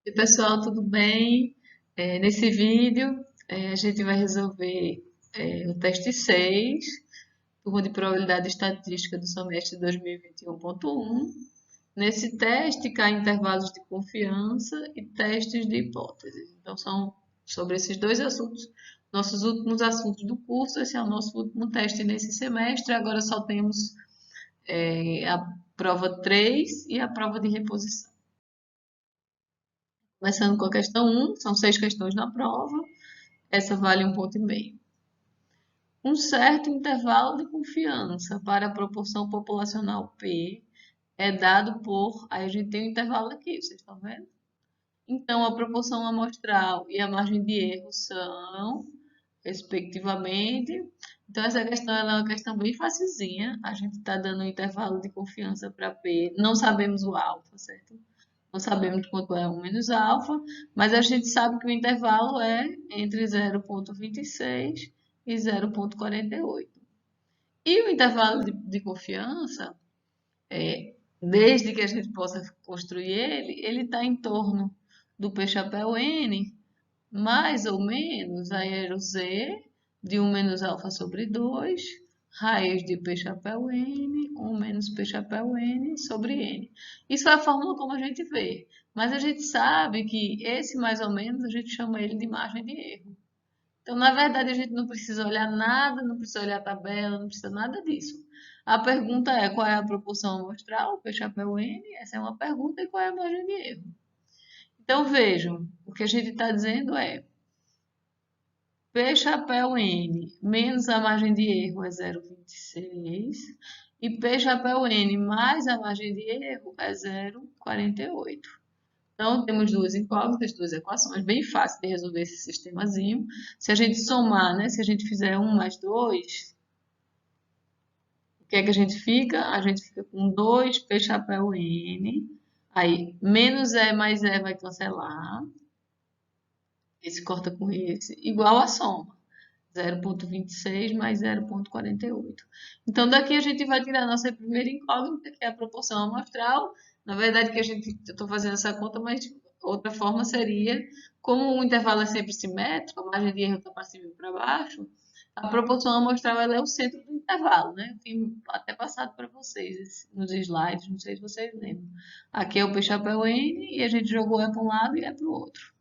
Oi, pessoal, tudo bem? Nesse vídeo, a gente vai resolver o teste 6, turma de probabilidade estatística do semestre 2021.1. Nesse teste, caem intervalos de confiança e testes de hipóteses. Então, são sobre esses dois assuntos, nossos últimos assuntos do curso. Esse é o nosso último teste nesse semestre. Agora só temos a prova 3 e a prova de reposição. Começando com a questão 1, são 6 questões na prova, essa vale 1,5 ponto. Um certo intervalo de confiança para a proporção populacional P é dado por. Aí a gente tem um intervalo aqui, vocês estão vendo? Então, a proporção amostral e a margem de erro são, respectivamente. Então, essa questão ela é uma questão bem facilzinha. A gente está dando um intervalo de confiança para P. Não sabemos o alfa, certo? Não sabemos quanto é 1 menos alfa, mas a gente sabe que o intervalo é entre 0,26 e 0,48. E o intervalo de confiança, desde que a gente possa construir ele está em torno do P chapéu N, mais ou menos a era Z de 1 menos alfa sobre 2, raiz de P chapéu N, 1 menos P chapéu N sobre N. Isso é a fórmula como a gente vê. Mas a gente sabe que esse mais ou menos a gente chama ele de margem de erro. Então, na verdade, a gente não precisa olhar nada, não precisa olhar a tabela, não precisa nada disso. A pergunta é qual é a proporção amostral, P chapéu N? Essa é uma pergunta, e qual é a margem de erro? Então, vejam, o que a gente está dizendo é P chapéu N menos a margem de erro é 0,26 e P chapéu N mais a margem de erro é 0,48. Então, temos duas incógnitas, duas equações, bem fácil de resolver esse sistemazinho. Se a gente somar, né, se a gente fizer 1 mais 2, o que é que a gente fica? A gente fica com 2 P chapéu N, aí menos E mais E vai cancelar, esse corta com esse, igual a soma. 0,26 mais 0,48. Então, daqui a gente vai tirar a nossa primeira incógnita, que é a proporção amostral. Na verdade, eu estou fazendo essa conta, mas de outra forma seria, como o intervalo é sempre simétrico, a margem de erro está para cima e para baixo, a proporção amostral ela é o centro do intervalo, né? Eu tenho até passado para vocês nos slides, não sei se vocês lembram. Aqui é o P chapéu N e a gente jogou E para um lado e E para o outro.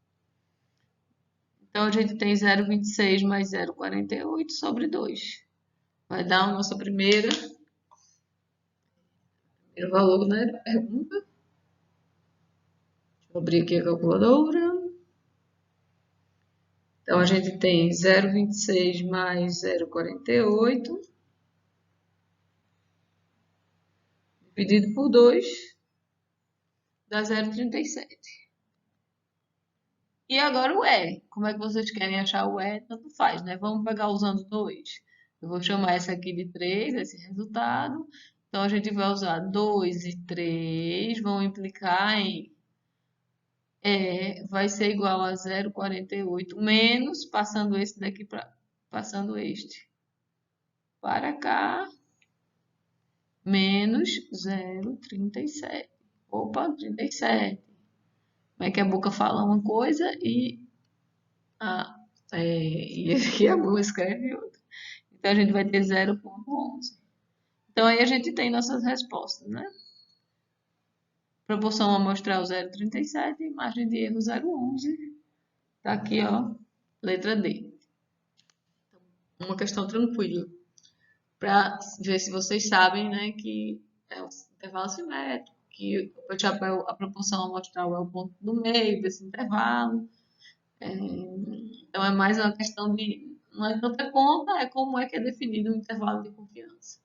Então, a gente tem 0,26 mais 0,48 sobre 2. Vai dar a nossa primeiro valor, né, da pergunta. Deixa eu abrir aqui a calculadora. Então, a gente tem 0,26 mais 0,48 dividido por 2 dá 0,37. E agora o E. Como é que vocês querem achar o E? Tanto faz, né? Vamos pegar usando 2. Eu vou chamar essa aqui de 3, esse resultado. Então, a gente vai usar 2 e 3, vão implicar em vai ser igual a 0,48 menos, passando esse daqui para, passando este para cá, menos 0,37. Opa, 37. Como é que a boca fala uma coisa a, e aqui a boca escreve outra. Então, a gente vai ter 0,11. Então, aí a gente tem nossas respostas, né? Proporção amostral 0,37, margem de erro 0,11. Tá aqui, ó, letra D. Uma questão tranquila, para ver se vocês sabem, né, que é o intervalo simétrico, que o chapéu, a proporção amostral é o ponto do meio desse intervalo. Então, é mais uma questão de. Não é tanta conta, é como é que é definido o intervalo de confiança.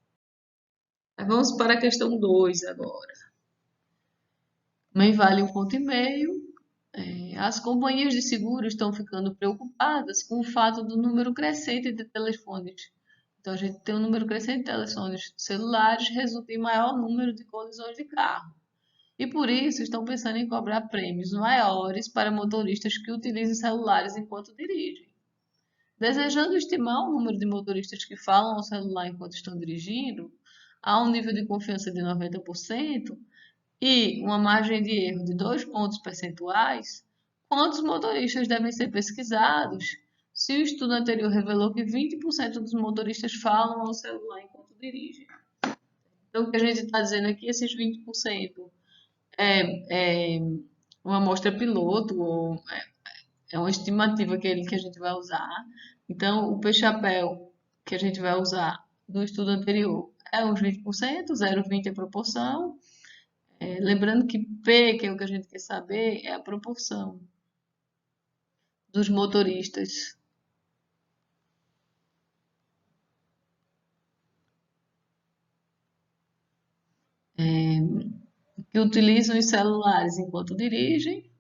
Mas vamos para a questão 2 agora. Também vale 1,5 ponto. As companhias de seguro estão ficando preocupadas com o fato do número crescente de telefones. Então, a gente tem um número crescente de telefones celulares, resulta em maior número de colisões de carro. E por isso estão pensando em cobrar prêmios maiores para motoristas que utilizem celulares enquanto dirigem. Desejando estimar o número de motoristas que falam ao celular enquanto estão dirigindo, a um nível de confiança de 90% e uma margem de erro de 2 pontos percentuais, Quantos motoristas devem ser pesquisados se o estudo anterior revelou que 20% dos motoristas falam ao celular enquanto dirigem? Então, o que a gente está dizendo aqui, esses 20% é uma amostra piloto, ou é uma estimativa que a gente vai usar. Então, o P-chapéu que a gente vai usar do estudo anterior é uns 20%, 0,20 é a proporção. Lembrando que P, que é o que a gente quer saber, é a proporção dos motoristas que utilizam os celulares enquanto dirigem.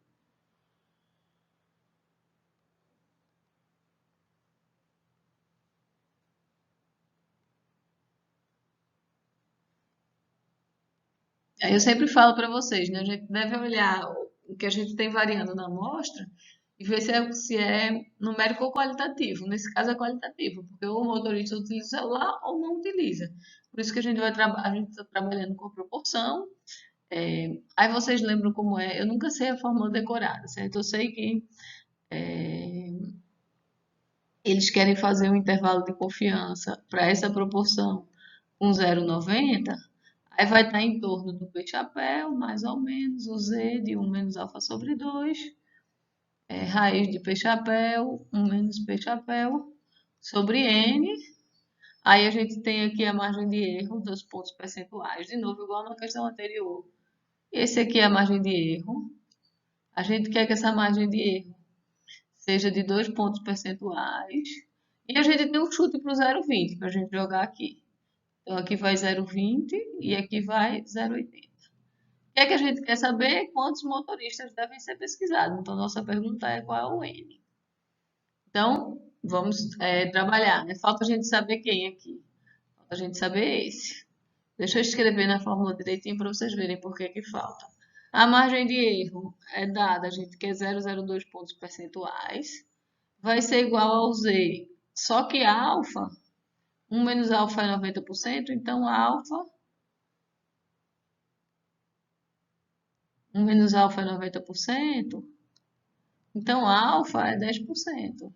Aí eu sempre falo para vocês, né? A gente deve olhar o que a gente tem variando na amostra e ver se é numérico ou qualitativo. Nesse caso é qualitativo, porque o motorista utiliza o celular ou não utiliza. Por isso que a gente está trabalhando com proporção. Aí vocês lembram como é? Eu nunca sei a fórmula decorada, certo? Eu sei que eles querem fazer um intervalo de confiança para essa proporção com 0,90. Aí vai estar em torno do P-chapéu, mais ou menos, o Z de 1 menos alfa sobre 2, raiz de P-chapéu, 1 menos P-chapéu, sobre N. Aí a gente tem aqui a margem de erro dos pontos percentuais, de novo, igual na questão anterior. Esse aqui é a margem de erro. A gente quer que essa margem de erro seja de 2 pontos percentuais. E a gente tem um chute para o 0,20 para a gente jogar aqui. Então aqui vai 0,20 e aqui vai 0,80. O que é que a gente quer saber? Quantos motoristas devem ser pesquisados. Então, nossa pergunta é qual é o N. Então, vamos trabalhar, né? Falta a gente saber quem aqui. Falta a gente saber esse. Deixa eu escrever na fórmula direitinho para vocês verem por que que falta. A margem de erro é dada, a gente quer 0,02 pontos percentuais. Vai ser igual ao Z, só que alfa, 1 menos alfa é 90%, então alfa 1 menos alfa é 90%, então alfa é 10%,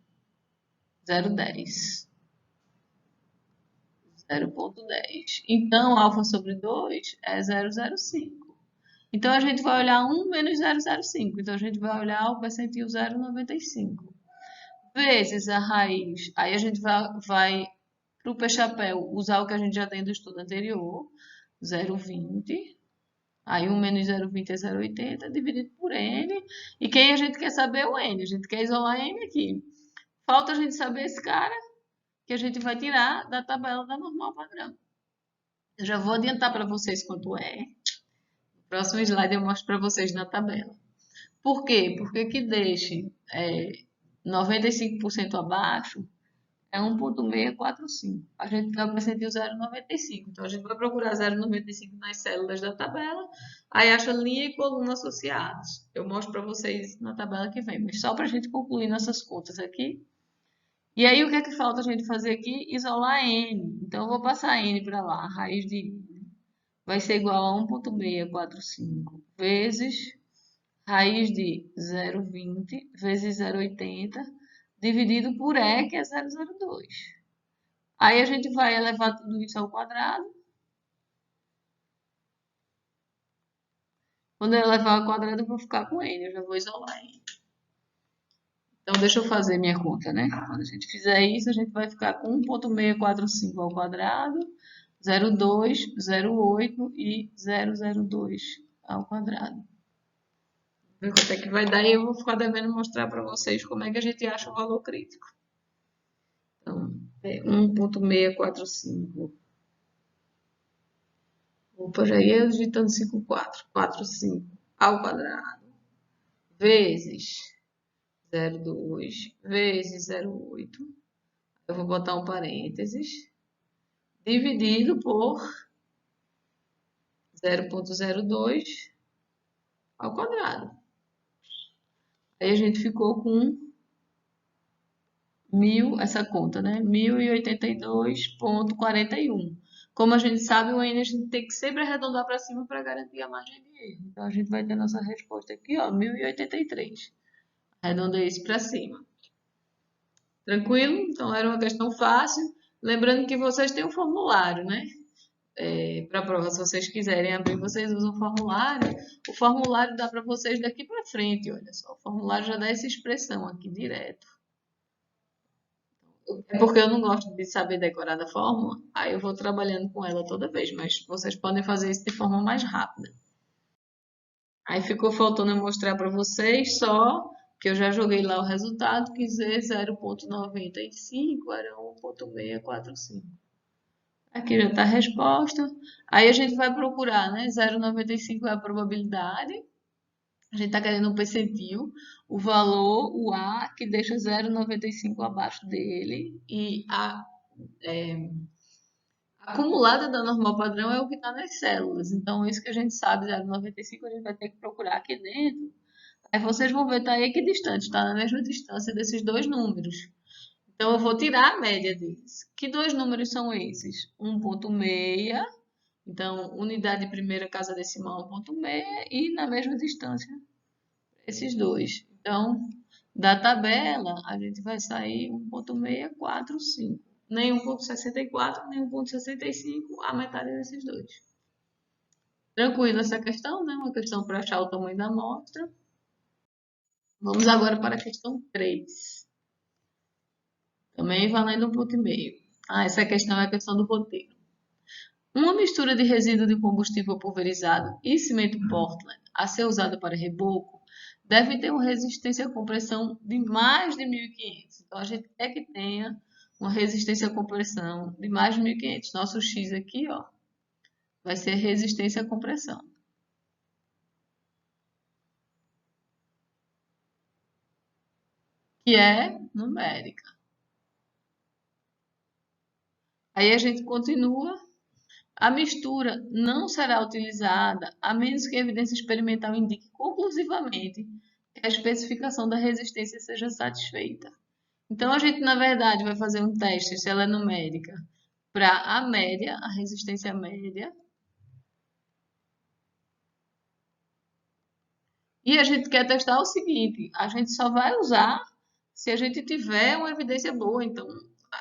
0,10. 0,10. Então, alfa sobre 2 é 0,05. Então, a gente vai olhar 1 menos 0,05. Então, a gente vai olhar o percentil 0,95. Vezes a raiz. Aí, a gente vai para o P-chapéu usar o que a gente já tem do estudo anterior, 0,20. Aí 1 menos 0,20 é 0,80 dividido por N. E quem a gente quer saber é o N. A gente quer isolar N aqui. Falta a gente saber esse cara que a gente vai tirar da tabela da normal padrão. Eu já vou adiantar para vocês quanto é. No próximo slide eu mostro para vocês na tabela. Por quê? Porque que deixe 95% abaixo é 1,645. A gente quer o percentil 0,95. Então, a gente vai procurar 0,95 nas células da tabela. Aí, acha linha e coluna associados. Eu mostro para vocês na tabela que vem. Mas só para a gente concluir nossas contas aqui. E aí, o que é que falta a gente fazer aqui? Isolar N. Então, eu vou passar N para lá. A raiz de N vai ser igual a 1,645 vezes raiz de 0,20 vezes 0,80 dividido por E, que é 0,02. Aí a gente vai elevar tudo isso ao quadrado. Quando eu elevar ao quadrado, eu vou ficar com N. Eu já vou isolar N. Então, deixa eu fazer minha conta, né? Quando a gente fizer isso, a gente vai ficar com 1,645 ao quadrado, 0,2, 0,8 e 0,02 ao quadrado. Ver quanto é que vai dar e eu vou ficar devendo mostrar para vocês como é que a gente acha o valor crítico. Então, é 1,645. Opa, já ia digitando 54. 45 ao quadrado vezes 0,2 vezes 0,8. Eu vou botar um parênteses. Dividido por 0,02 ao quadrado. Aí a gente ficou com 1000, essa conta, né? 1082,41. Como a gente sabe, o N a gente tem que sempre arredondar para cima para garantir a margem de erro. Então, a gente vai ter nossa resposta aqui, ó, 1083. Arredondei isso para cima. Tranquilo? Então era uma questão fácil. Lembrando que vocês têm um formulário, né? Para a prova, se vocês quiserem abrir, vocês usam o formulário. O formulário dá para vocês daqui para frente, olha só. O formulário já dá essa expressão aqui direto. É porque eu não gosto de saber decorar da fórmula, aí eu vou trabalhando com ela toda vez, mas vocês podem fazer isso de forma mais rápida. Aí ficou faltando eu mostrar para vocês só que eu já joguei lá o resultado, que Z 0,95 era 1,645. Aqui já está a resposta. Aí a gente vai procurar, né? 0,95 é a probabilidade. A gente está querendo um percentil. O valor, o A, que deixa 0,95 abaixo dele. E a acumulada da normal padrão é o que está nas células. Então, isso que a gente sabe, 0,95, a gente vai ter que procurar aqui dentro. Aí vocês vão ver, tá aí equidistante, está na mesma distância desses dois números. Então, eu vou tirar a média deles. Que dois números são esses? 1,6. Então, unidade de primeira casa decimal 1,6 e na mesma distância esses dois. Então, da tabela, a gente vai sair 1,645. Nem 1,64, nem 1,65, a metade desses dois. Tranquilo essa questão, né? Uma questão para achar o tamanho da amostra. Vamos agora para a questão 3. Também valendo 1,5. Essa questão é a questão do roteiro. Uma mistura de resíduo de combustível pulverizado e cimento Portland a ser usada para reboco deve ter uma resistência à compressão de mais de 1.500. Então, a gente quer que tenha uma resistência à compressão de mais de 1.500. Nosso X aqui, ó, vai ser resistência à compressão. Que é numérica. Aí a gente continua. A mistura não será utilizada a menos que a evidência experimental indique conclusivamente que a especificação da resistência seja satisfeita. Então, a gente, na verdade, vai fazer um teste, se ela é numérica, para a média, a resistência média. E a gente quer testar o seguinte, a gente só vai usar se a gente tiver uma evidência boa. Então,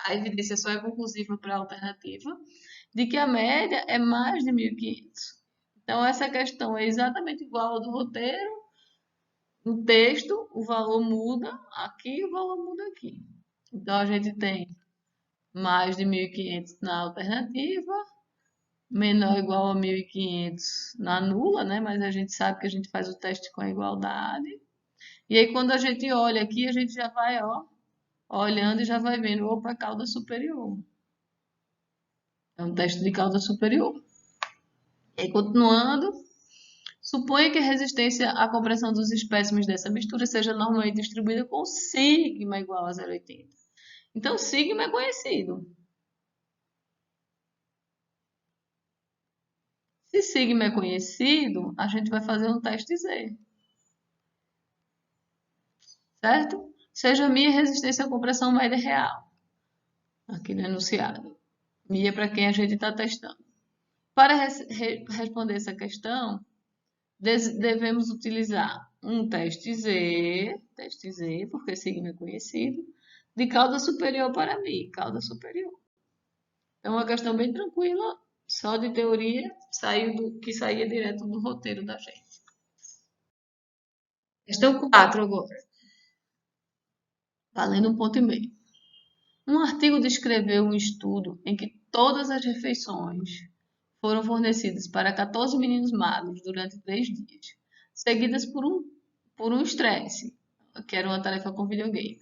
a evidência só é conclusiva para a alternativa de que a média é mais de 1.500. Então, essa questão é exatamente igual ao do roteiro. No texto, o valor muda aqui, o valor muda aqui. Então, a gente tem mais de 1.500 na alternativa, menor ou igual a 1.500 na nula, né? Mas a gente sabe que a gente faz o teste com a igualdade. E aí, quando a gente olha aqui, a gente já vai, ó, olhando e já vai vendo, opa, cauda superior. É um teste de cauda superior. E aí, continuando, suponha que a resistência à compressão dos espécimes dessa mistura seja normalmente distribuída com sigma igual a 0,80. Então, sigma é conhecido. Se sigma é conhecido, a gente vai fazer um teste Z. Certo? Seja minha resistência à compressão média real. Aqui no enunciado. Mi é para quem a gente está testando. Para responder essa questão, devemos utilizar um teste Z, porque sigma é conhecido, de cauda superior para mi, cauda superior. É uma questão bem tranquila, só de teoria, que saía direto do roteiro da gente. Questão 4 agora. Valendo 1,5. Um artigo descreveu um estudo em que todas as refeições foram fornecidas para 14 meninos magros durante 3 dias, seguidas por um estresse, que era uma tarefa com videogame.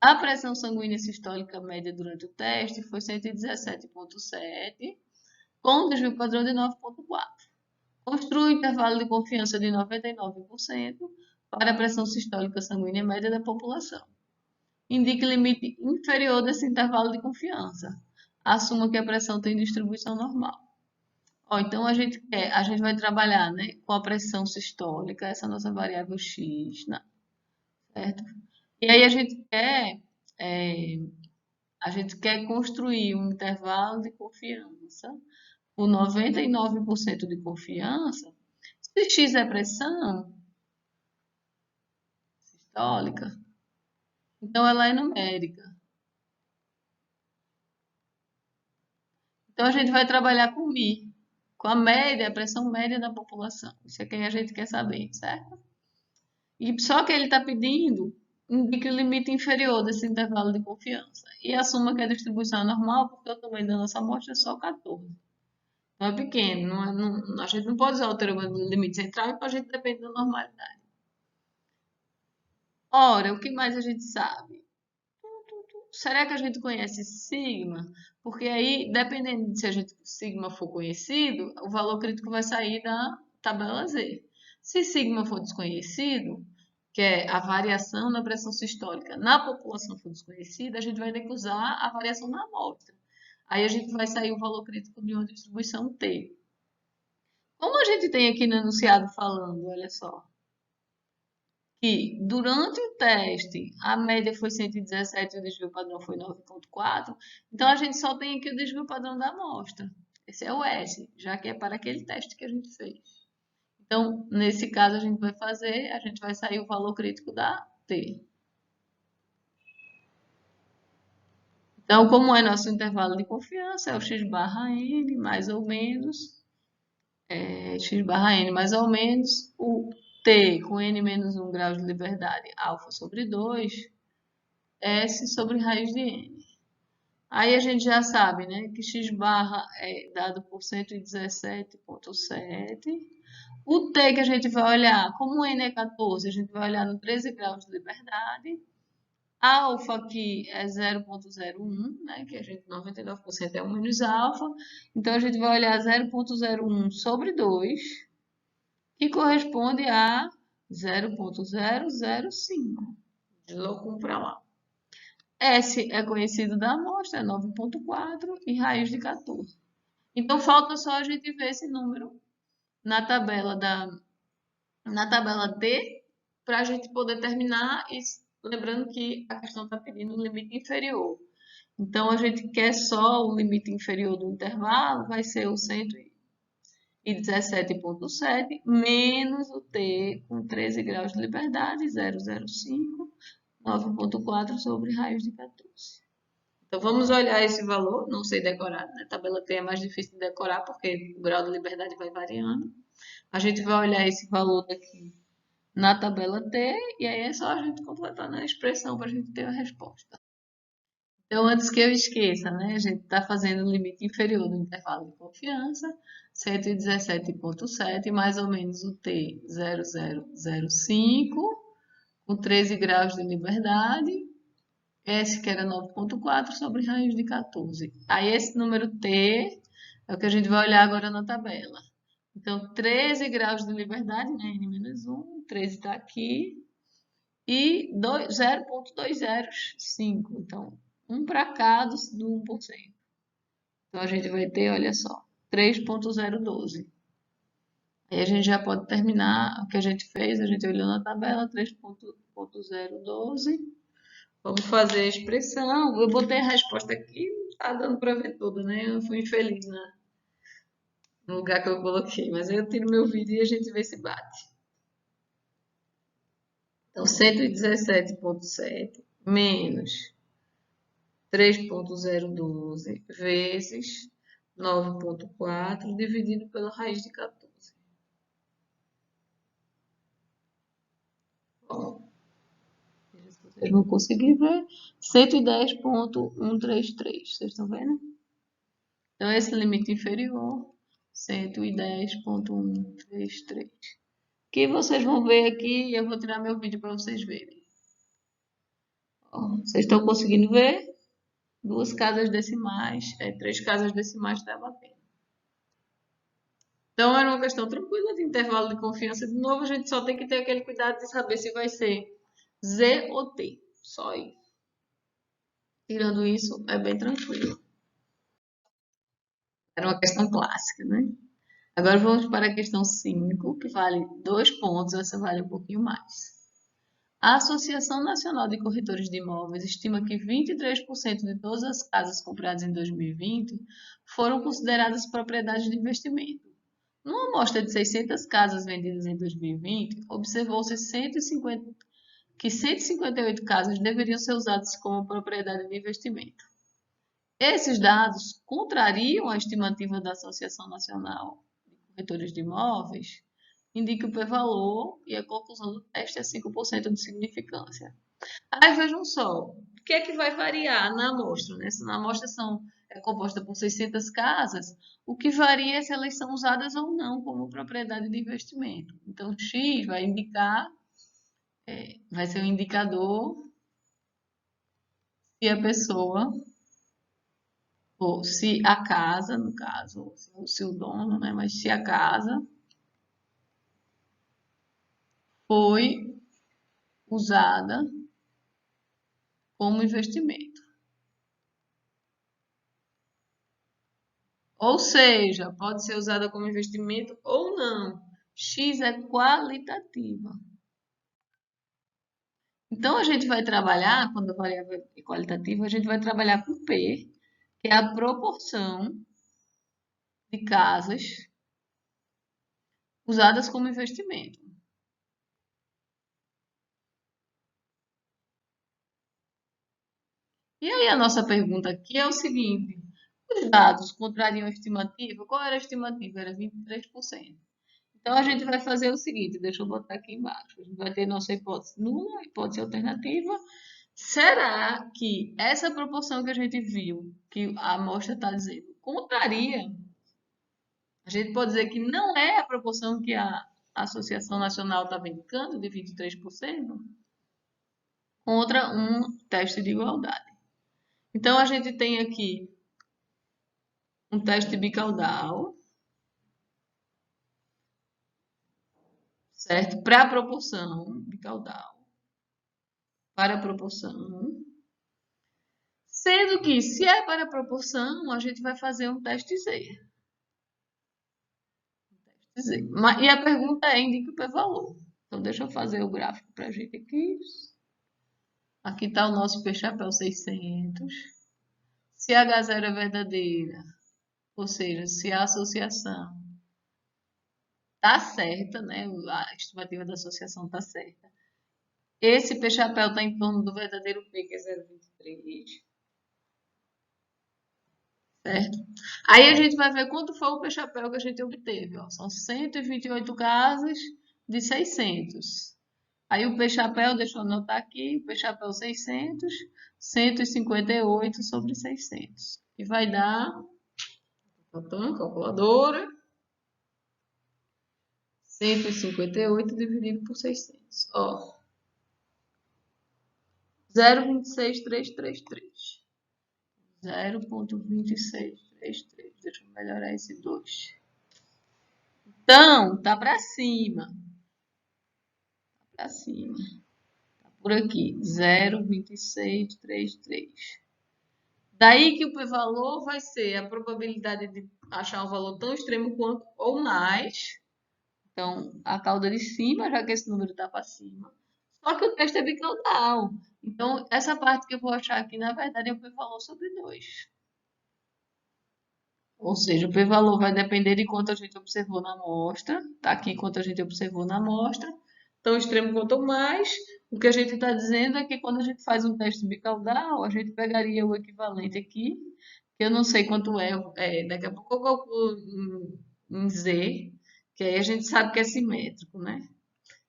A pressão sanguínea sistólica média durante o teste foi 117,7, com um desvio padrão de 9,4. Construa um intervalo de confiança de 99% para a pressão sistólica sanguínea média da população. Indique limite inferior desse intervalo de confiança. Assuma que a pressão tem distribuição normal. Ó, então a gente vai trabalhar, né, com a pressão sistólica, essa nossa variável x, né, certo? E aí é, a gente quer construir um intervalo de confiança com 99% de confiança. Se x é pressão eólica. Então, ela é numérica. Então, a gente vai trabalhar com Mi, com a média, a pressão média da população. Isso é que a gente quer saber, certo? E só que ele está pedindo indique o limite inferior desse intervalo de confiança. E assuma que a distribuição é normal, porque o tamanho da nossa amostra é só 14. Não é pequeno, a gente não pode usar o teorema do limite central, então a gente depende da normalidade. Ora, o que mais a gente sabe? Será que a gente conhece sigma? Porque aí, dependendo de se a gente sigma for conhecido, o valor crítico vai sair da tabela Z. Se sigma for desconhecido, que é a variação na pressão sistólica na população for desconhecida, a gente vai ter que usar a variação na amostra. Aí a gente vai sair o valor crítico de uma distribuição T. Como a gente tem aqui no enunciado falando, olha só, que durante o teste a média foi 117 e o desvio padrão foi 9,4, então a gente só tem aqui o desvio padrão da amostra. Esse é o S, já que é para aquele teste que a gente fez. Então, nesse caso, a gente vai sair o valor crítico da T. Então, como é nosso intervalo de confiança, é o x barra n, mais ou menos, x barra n mais ou menos, o T com n menos 1 grau de liberdade, alfa sobre 2, S sobre raiz de n. Aí a gente já sabe, né, que x barra é dado por 117,7. O T que a gente vai olhar, como n é 14, a gente vai olhar no 13 graus de liberdade. Alfa aqui é 0,01, né, que a gente 99% é 1 menos alfa. Então a gente vai olhar 0,01 sobre 2, que corresponde a 0,005. Deslocou um para lá. S é conhecido da amostra, é 9,4 e raiz de 14. Então, falta só a gente ver esse número na tabela D, para a gente poder terminar, e lembrando que a questão está pedindo o limite inferior. Então, a gente quer só o limite inferior do intervalo, vai ser o 117,7 menos o T com 13 graus de liberdade, 0,05, 9,4 sobre raiz de 14. Então, vamos olhar esse valor, não sei decorar, né? A tabela T é mais difícil de decorar, porque o grau de liberdade vai variando. A gente vai olhar esse valor daqui na tabela T, e aí é só a gente completar na expressão para a gente ter a resposta. Então, antes que eu esqueça, né? A gente está fazendo o limite inferior do intervalo de confiança, 117,7, mais ou menos o T 0005, com 13 graus de liberdade, S que era 9,4 sobre raiz de 14. Aí esse número T é o que a gente vai olhar agora na tabela. Então, 13 graus de liberdade, né? N menos 1, 13 está aqui. E 0,205. Então, 1 para cá do 1%. Então, a gente vai ter, olha só, 3,012. Aí a gente já pode terminar o que a gente fez. A gente olhou na tabela, 3,012. Vamos fazer a expressão. Eu botei a resposta aqui, não está dando para ver tudo, né? Eu fui infeliz no lugar que eu coloquei. Mas aí eu tiro meu vídeo e a gente vê se bate. Então, 117,7 menos 3,012 vezes 9,4 dividido pela raiz de 14. Bom, vocês vão conseguir ver 110,133. Vocês estão vendo? Então, esse limite inferior, 110,133. Que vocês vão ver aqui e eu vou tirar meu vídeo para vocês verem. Ó, vocês estão conseguindo ver? 2 casas decimais, 3 casas decimais está batendo. Então, era uma questão tranquila de intervalo de confiança. De novo, a gente só tem que ter aquele cuidado de saber se vai ser Z ou T. Só isso. Tirando isso, é bem tranquilo. Era uma questão clássica, né? Agora vamos para a questão 5, que vale 2 pontos. Essa vale um pouquinho mais. A Associação Nacional de Corretores de Imóveis estima que 23% de todas as casas compradas em 2020 foram consideradas propriedades de investimento. Numa amostra de 600 casas vendidas em 2020, observou-se que 158 casas deveriam ser usadas como propriedade de investimento. Esses dados contrariam a estimativa da Associação Nacional de Corretores de Imóveis, indica o p-valor e a conclusão do teste é 5% de significância. Aí vejam só, o que é que vai variar na amostra, né? Se na amostra é composta por 600 casas, o que varia é se elas são usadas ou não como propriedade de investimento. Então, X vai indicar, vai ser um indicador se a pessoa, ou se a casa, no caso, se o dono, né? Mas se a casa foi usada como investimento. Ou seja, pode ser usada como investimento ou não. X é qualitativa. Então, a gente vai trabalhar, quando a variável é qualitativa, a gente vai trabalhar com P, que é a proporção de casas usadas como investimento. E aí, a nossa pergunta aqui é o seguinte: os dados contrariam a estimativa? Qual era a estimativa? Era 23%. Então, a gente vai fazer o seguinte, deixa eu botar aqui embaixo. A gente vai ter nossa hipótese nula, hipótese alternativa. Será que essa proporção que a gente viu, que a amostra está dizendo, contraria? A gente pode dizer que não é a proporção que a Associação Nacional estava indicando, de 23%, contra um teste de igualdade. Então, a gente tem aqui um teste bicaudal, certo? Para a proporção bicaudal, para a proporção. Sendo que, se é para a proporção, a gente vai fazer um teste Z. E a pergunta é, indica o p-valor. Então, deixa eu fazer o gráfico para a gente aqui. Aqui está o nosso p-chapéu 600. Se H0 é verdadeira, ou seja, se a associação está certa, né? A estimativa da associação está certa. Esse p-chapéu está em torno do verdadeiro P, que é 0,23. Certo? Aí a gente vai ver quanto foi o p-chapéu que a gente obteve. Ó. São 128 casas de 600. Aí o p-chapéu, deixa eu anotar aqui, o p-chapéu 600, 158 sobre 600. E vai dar, calculadora, 158 dividido por 600. Ó, 0,26333. 0,2633. Deixa eu melhorar esse 2. Então, tá para cima. Tá para cima. Tá por aqui, 0,2633. Daí que o p-valor vai ser a probabilidade de achar um valor tão extremo quanto ou mais. Então, a cauda de cima, já que esse número está para cima. Só que o teste é bicaudal. Então, essa parte que eu vou achar aqui, na verdade, é o p-valor sobre 2. Ou seja, o p-valor vai depender de quanto a gente observou na amostra. Está aqui quanto a gente observou na amostra. Tão extremo quanto mais. O que a gente está dizendo é que quando a gente faz um teste bicaudal, a gente pegaria o equivalente aqui, que eu não sei quanto é, daqui a pouco eu calculo em Z, que aí a gente sabe que é simétrico, né?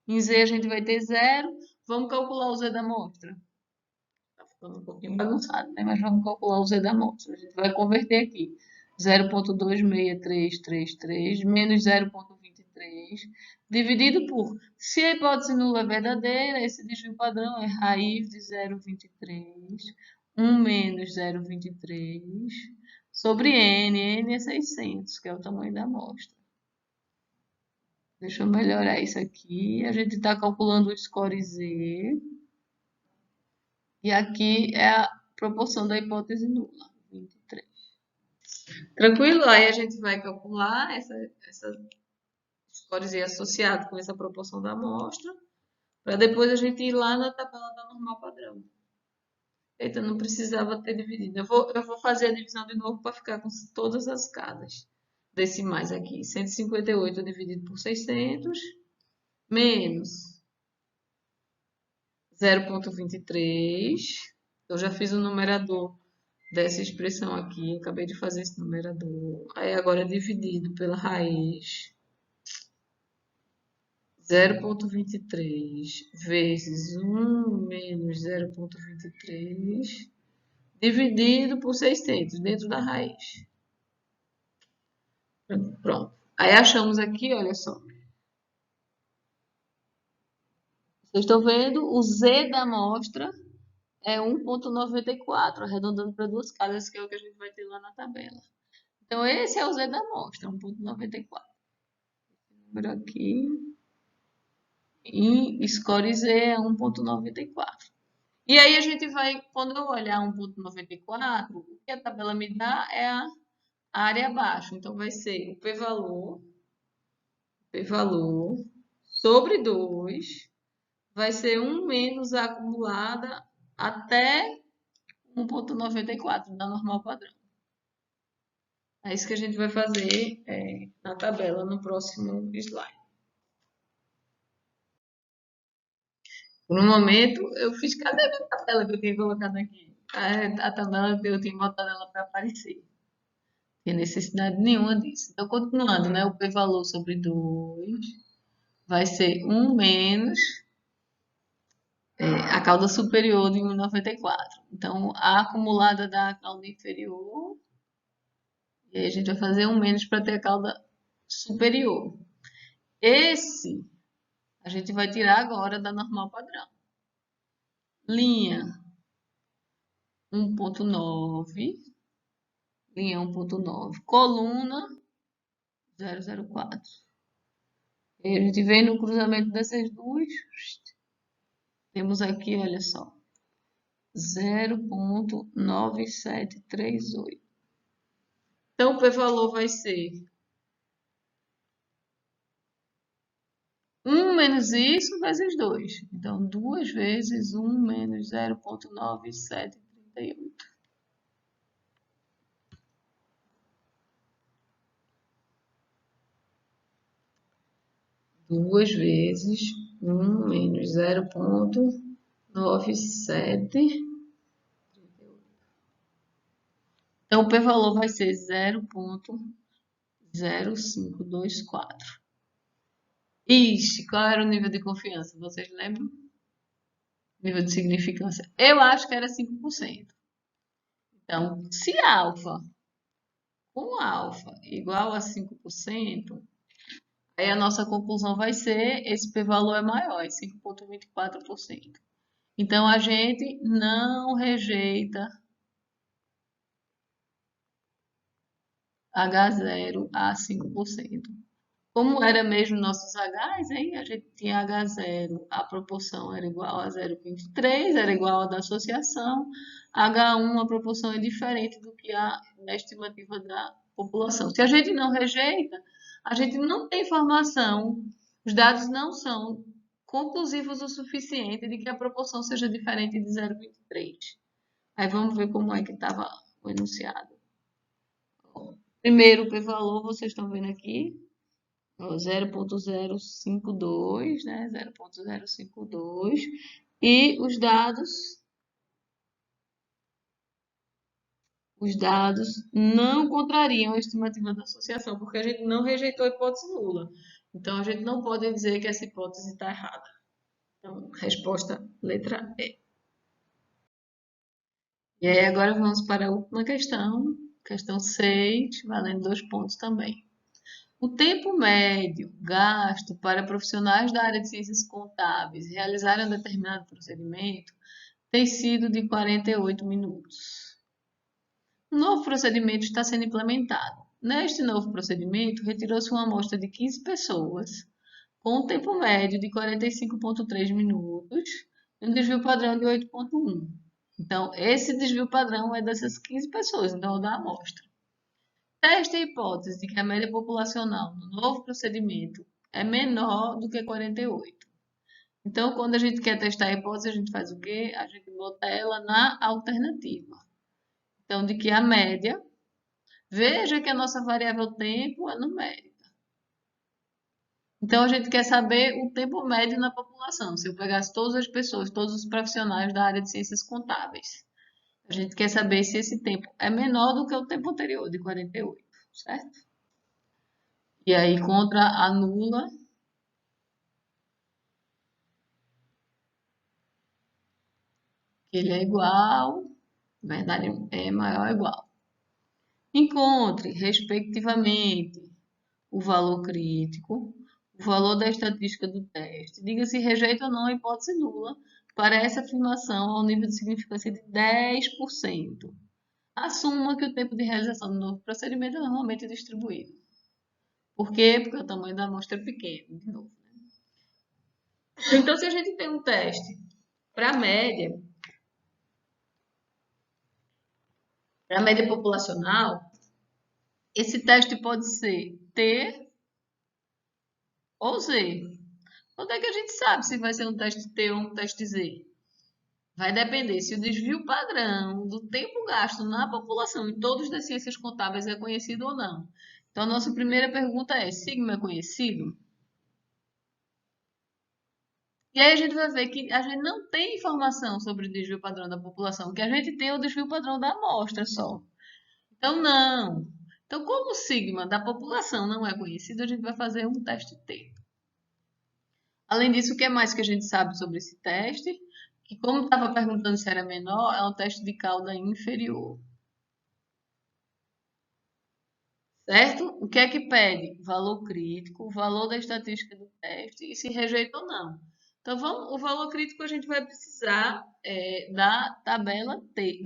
Em Z a gente vai ter 0. Vamos calcular o Z da amostra. Está ficando um pouquinho bagunçado, né? Mas vamos calcular o Z da amostra. A gente vai converter aqui. 0,26333 menos 0,23 dividido por, se a hipótese nula é verdadeira, esse desvio padrão é raiz de 0,23, 1 menos 0,23 sobre n é 600, que é o tamanho da amostra. Deixa eu melhorar isso aqui. A gente está calculando o score Z. E aqui é a proporção da hipótese nula, 23. Tranquilo? Aí a gente vai calcular essa score Z associado com essa proporção da amostra, para depois a gente ir lá na tabela da normal padrão. Eita, não precisava ter dividido. Eu vou fazer a divisão de novo para ficar com todas as casas decimais aqui. 158 dividido por 600, menos 0,23. Eu já fiz o numerador dessa expressão aqui, acabei de fazer esse numerador. Aí agora dividido pela raiz 0,23 vezes 1 menos 0,23 dividido por 600 dentro da raiz. Pronto. Aí achamos aqui, olha só. Vocês estão vendo? O Z da amostra é 1,94, arredondando para duas casas, que é o que a gente vai ter lá na tabela. Então, esse é o Z da amostra, 1,94. Número aqui. E score Z é 1,94. E aí a gente vai, quando eu olhar 1,94, o que a tabela me dá é a área abaixo. Então, vai ser o p-valor sobre 2, vai ser 1 menos a acumulada até 1,94 da normal padrão. É isso que a gente vai fazer na tabela no próximo slide. Por um momento, eu fiz, cadê a minha tabela que eu tinha colocado aqui? A tabela eu tinha botado ela para aparecer. Não tem necessidade nenhuma disso. Então, continuando, né? O p-valor sobre 2 vai ser 1 menos a cauda superior de 1,94. Então, a acumulada da cauda inferior. E aí a gente vai fazer 1 menos para ter a cauda superior. Esse a gente vai tirar agora da normal padrão. Linha 1,9. Linha 1,9. Coluna 0,04. E a gente vem no cruzamento dessas duas. Temos aqui, olha só. 0,9738. Então, o p-valor vai ser 1 menos isso vezes 2. Então, 2 vezes 1 menos 0,9738. 2 vezes 1 menos 0,9738. Então, o p-valor vai ser 0,0524. Ixi, qual era o nível de confiança? Vocês lembram? Nível de significância. Eu acho que era 5%. Então, se alfa com alfa igual a 5%, aí a nossa conclusão vai ser, esse p-valor é maior, é 5,24%. Então, a gente não rejeita H0 a 5%. Como era mesmo nossos Hs, hein? A gente tinha H0, a proporção era igual a 0,23, era igual a da associação. H1, a proporção é diferente do que a na estimativa da população. Se a gente não rejeita, a gente não tem informação, os dados não são conclusivos o suficiente de que a proporção seja diferente de 0,23. Aí vamos ver como é que estava o enunciado. Primeiro, o p-valor, vocês estão vendo aqui, 0,052, né? 0,052. E os dados não contrariam a estimativa da associação, porque a gente não rejeitou a hipótese nula. Então, a gente não pode dizer que essa hipótese está errada. Então, resposta letra E. E aí, agora vamos para a última questão, questão 6, valendo 2 pontos também. O tempo médio gasto para profissionais da área de ciências contábeis realizarem um determinado procedimento tem sido de 48 minutos. Um novo procedimento está sendo implementado. Neste novo procedimento, retirou-se uma amostra de 15 pessoas, com um tempo médio de 45,3 minutos e um desvio padrão de 8,1. Então, esse desvio padrão é dessas 15 pessoas, então, da amostra. Teste a hipótese de que a média populacional no novo procedimento é menor do que 48. Então, quando a gente quer testar a hipótese, a gente faz o quê? A gente bota ela na alternativa. Então, de que a média, veja que a nossa variável tempo é numérica. Então, a gente quer saber o tempo médio na população. Se eu pegasse todas as pessoas, todos os profissionais da área de ciências contábeis, a gente quer saber se esse tempo é menor do que o tempo anterior, de 48, certo? E aí, contra a nula, que ele é igual, na verdade é maior ou igual. Encontre, respectivamente, o valor crítico, o valor da estatística do teste. Diga se rejeita ou não a hipótese nula para essa afirmação ao nível de significância de 10%. Assuma que o tempo de realização do novo procedimento é normalmente distribuído. Por quê? Porque o tamanho da amostra é pequeno, de novo. Então, se a gente tem um teste para a média populacional, esse teste pode ser T ou Z. Quando é que a gente sabe se vai ser um teste T ou um teste Z? Vai depender se o desvio padrão do tempo gasto na população em todas as ciências contábeis é conhecido ou não. Então, a nossa primeira pergunta é: sigma é conhecido? E aí a gente vai ver que a gente não tem informação sobre o desvio padrão da população, que a gente tem o desvio padrão da amostra só. Então, não. Então, como o sigma da população não é conhecido, a gente vai fazer um teste T. Além disso, o que é mais que a gente sabe sobre esse teste? Que, como estava perguntando se era menor, é um teste de cauda inferior. Certo? O que é que pede? Valor crítico, o valor da estatística do teste e se rejeita ou não. Então, o valor crítico a gente vai precisar da tabela T,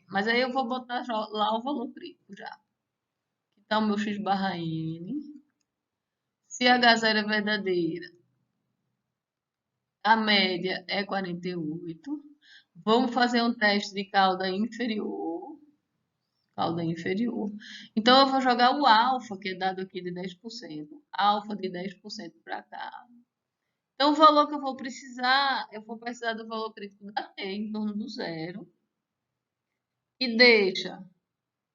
Mas aí eu vou botar lá o valor crítico já. Então, meu x barra n, se H0 é verdadeira, a média é 48. Vamos fazer um teste de cauda inferior. Cauda inferior. Então, eu vou jogar o alfa, que é dado aqui de 10%. Alfa de 10% para cá. Então, o valor que eu vou precisar do valor crítico da T, em torno do zero. E deixa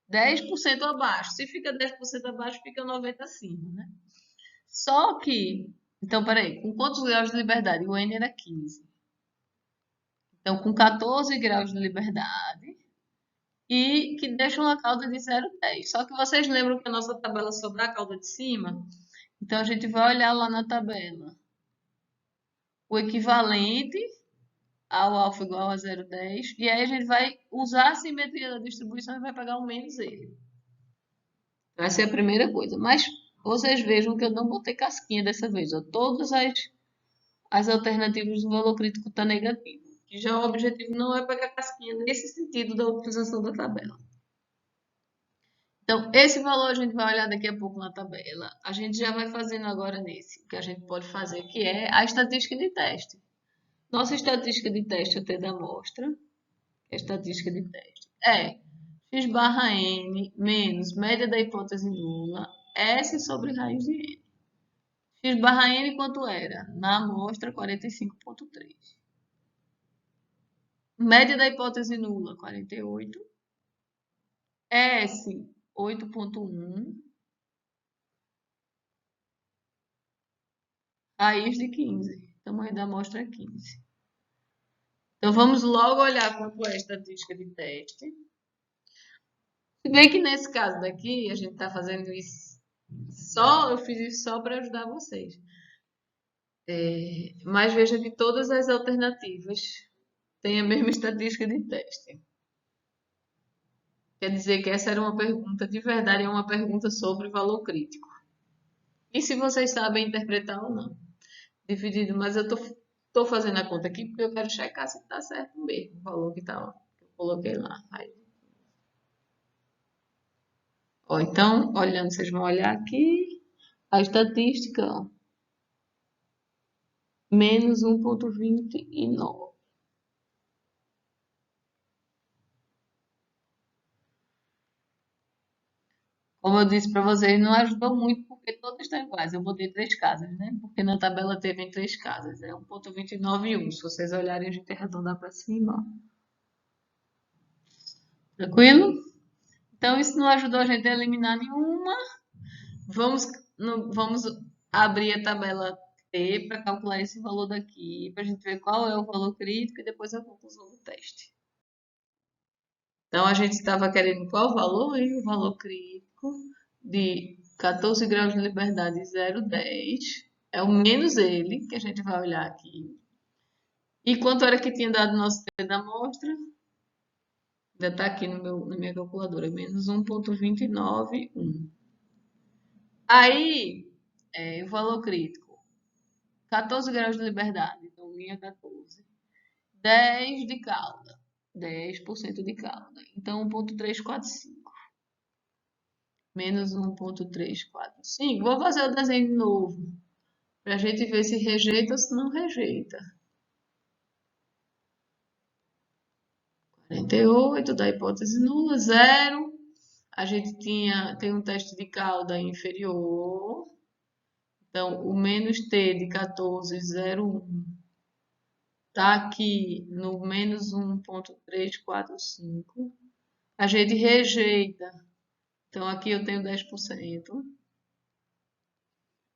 10% abaixo. Se fica 10% abaixo, fica 90 acima, né? Só que, então, peraí, com quantos graus de liberdade? O N era 15. Então, com 14 graus de liberdade, e que deixa uma cauda de 0,10. Só que vocês lembram que a nossa tabela sobre a cauda de cima? Então, a gente vai olhar lá na tabela o equivalente ao alfa igual a 0,10, e aí a gente vai usar a simetria da distribuição e vai pegar o menos ele. Essa é a primeira coisa. Mas vocês vejam que eu não botei casquinha dessa vez. Ó. Todas as alternativas do valor crítico estão negativo. Que já o objetivo não é pegar casquinha nesse sentido da utilização da tabela. Então, esse valor a gente vai olhar daqui a pouco na tabela. A gente já vai fazendo agora nesse, o que a gente pode fazer, que é a estatística de teste. Nossa estatística de teste até da amostra, que é a estatística de teste, é x barra n menos média da hipótese nula, S sobre raiz de n. X barra n quanto era? Na amostra, 45,3. Média da hipótese nula, 48. S, 8,1. Raiz de 15. Tamanho da amostra é 15. Então, vamos logo olhar quanto é a estatística de teste. Se bem que nesse caso daqui, a gente está fazendo isso só, eu fiz isso só para ajudar vocês. Mas veja que todas as alternativas têm a mesma estatística de teste. Quer dizer que essa era uma pergunta, de verdade, é uma pergunta sobre valor crítico. E se vocês sabem interpretar ou não. Dividido, mas eu tô fazendo a conta aqui porque eu quero checar se está certo mesmo o valor que eu coloquei lá. Aí. Ó, então, olhando, vocês vão olhar aqui a estatística, ó, menos 1,29. Como eu disse para vocês, não ajudou muito porque todas estão iguais. Eu botei três casas, né? Porque na tabela teve em três casas. É 1,29 e 1. Se vocês olharem, a gente arredondar para cima. Ó. Tranquilo? Então, isso não ajudou a gente a eliminar nenhuma. Vamos abrir a tabela T para calcular esse valor daqui, para a gente ver qual é o valor crítico e depois a conclusão do teste. Então, a gente estava querendo qual valor, hein? O valor crítico de 14 graus de liberdade 0,10. É o menos ele, que a gente vai olhar aqui. E quanto era que tinha dado nosso T da amostra? Ainda está aqui na minha calculadora, menos 1,291. Aí, o valor crítico, 14 graus de liberdade, então linha 14. 10 de cauda, 10% de cauda, então 1,345. Menos 1,345. Vou fazer o desenho de novo, para a gente ver se rejeita ou se não rejeita. 48 da hipótese nula, 0. A gente tem um teste de cauda inferior. Então, o menos T de 14,01 está aqui no menos 1,345. A gente rejeita. Então, aqui eu tenho 10%.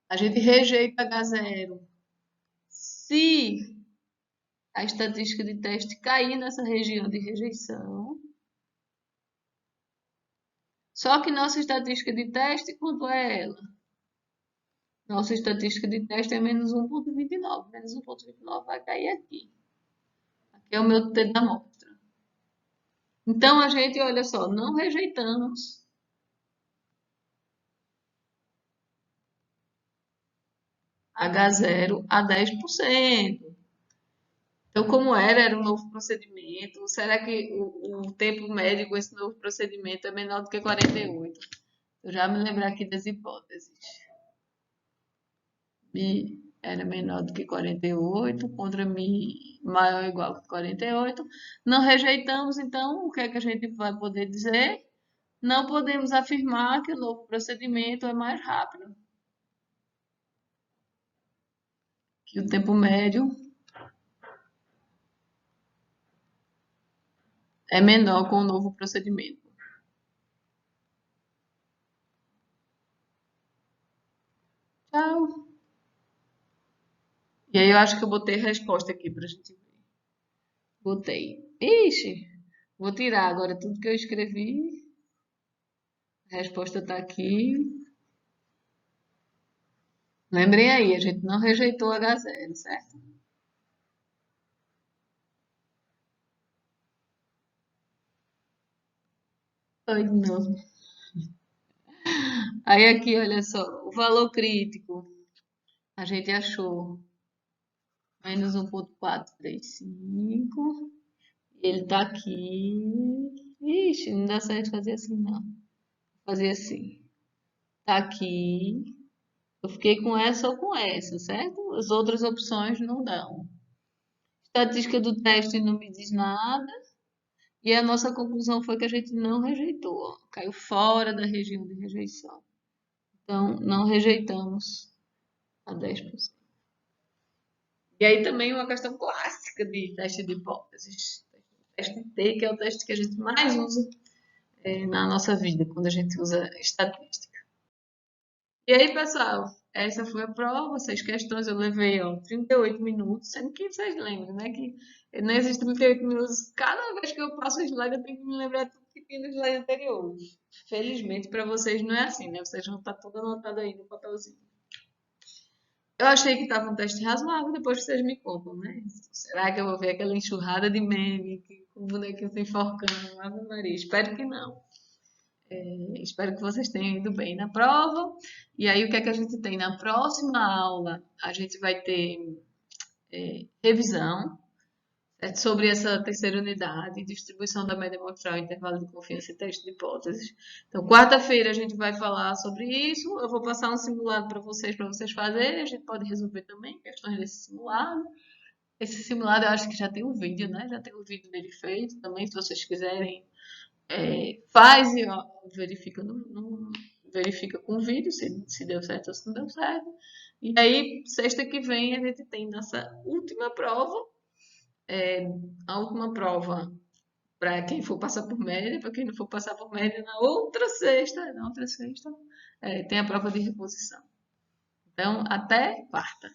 A gente rejeita H0 se a estatística de teste cair nessa região de rejeição. Só que nossa estatística de teste, quanto é ela? Nossa estatística de teste é menos 1,29. Menos 1,29 vai cair aqui. Aqui é o meu T da amostra. Então, a gente, olha só, não rejeitamos H0 a 10%. Então, como era um novo procedimento, será que o tempo médio com esse novo procedimento é menor do que 48? Eu já me lembro aqui das hipóteses. Mi era menor do que 48, contra mi maior ou igual que 48. Não rejeitamos, então, o que é que a gente vai poder dizer? Não podemos afirmar que o novo procedimento é mais rápido que o tempo médio é menor com o novo procedimento. Tchau. E aí eu acho que eu botei a resposta aqui pra gente ver. Botei. Ixi, vou tirar agora tudo que eu escrevi. A resposta tá aqui. Lembrem aí, a gente não rejeitou H0, certo? Ai, não. Aí aqui, olha só, o valor crítico, a gente achou menos 1,435. Ele tá aqui. Ixi, não dá certo fazer assim, não. Vou fazer assim. Tá aqui. Eu fiquei com essa ou com essa, certo? As outras opções não dão. Estatística do teste não me diz nada. E a nossa conclusão foi que a gente não rejeitou, ó. Caiu fora da região de rejeição. Então, não rejeitamos a 10%. E aí também uma questão clássica de teste de hipóteses. Teste T, que é o teste que a gente mais usa na nossa vida, quando a gente usa estatística. E aí, pessoal, essa foi a prova, 6 questões, eu levei, ó, 38 minutos, sendo que vocês lembram, né, que nesses 38 minutos, cada vez que eu passo o slide, eu tenho que me lembrar tudo que tinha no slide anterior. Felizmente, para vocês não é assim, né, vocês vão estar tudo anotado aí no papelzinho. Eu achei que estava um teste razoável, depois vocês me contam, né? Será que eu vou ver aquela enxurrada de meme com o bonequinho se enforcando? Ave Maria, espero que não. Espero que vocês tenham ido bem na prova. E aí, o que é que a gente tem? Na próxima aula, a gente vai ter revisão, certo? Sobre essa terceira unidade, distribuição da média amostral, intervalo de confiança e teste de hipóteses. Então, quarta-feira a gente vai falar sobre isso. Eu vou passar um simulado para vocês fazerem. A gente pode resolver também questões desse simulado. Esse simulado eu acho que já tem um vídeo, né? Já tem um vídeo dele feito também, se vocês quiserem. Faz e ó, verifica com o vídeo se deu certo ou se não deu certo. E aí, sexta que vem, a gente tem nossa última prova. A última prova para quem for passar por média, para quem não for passar por média, na outra sexta, tem a prova de reposição. Então, até quarta.